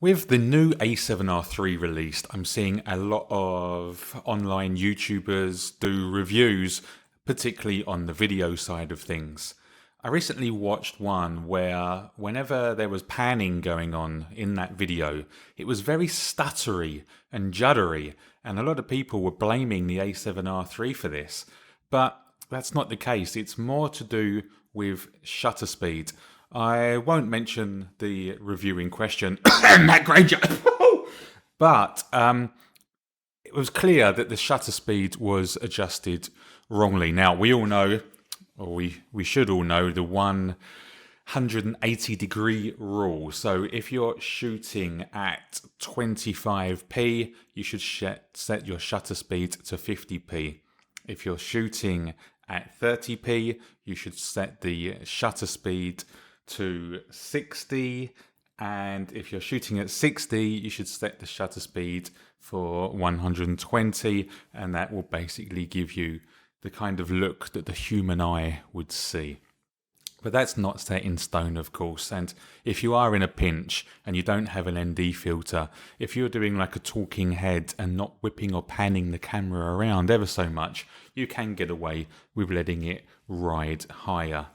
With the new A7R3 released, I'm seeing a lot of online YouTubers do reviews, particularly on the video side of things. I recently watched one where whenever there was panning going on in that video, it was very stuttery and juddery, and a lot of people were blaming the A7R3 for this. But that's not the case. It's more to do with shutter speed. I won't mention the review in question, Matt Granger, but it was clear that the shutter speed was adjusted wrongly. Now, we all know, or we should all know, the 180-degree rule. So if you're shooting at 25p, you should set your shutter speed to 50p. If you're shooting at 30p, you should set the shutter speed to 60, and if you're shooting at 60, you should set the shutter speed for 120, and that will basically give you the kind of look that the human eye would see. But that's not set in stone, of course, and if you are in a pinch and you don't have an ND filter, if you're doing like a talking head and not whipping or panning the camera around ever so much, you can get away with letting it ride higher.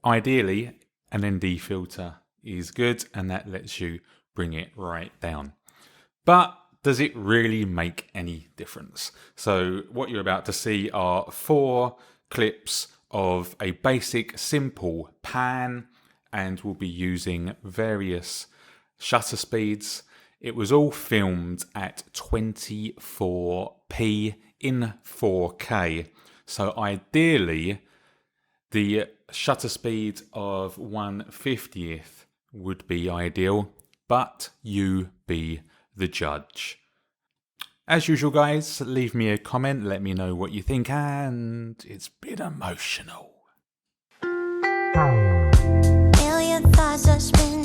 Ideally, an ND filter is good, and that lets you bring it right down. But does it really make any difference? So what you're about to see are 4 clips of a basic, simple pan, and we'll be using various shutter speeds. It was all filmed at 24p in 4K. So ideally, the shutter speed of 1/50th would be ideal, but you be the judge. As usual, guys, leave me a comment, let me know what you think, and it's been emotional. Million thoughts are spinning.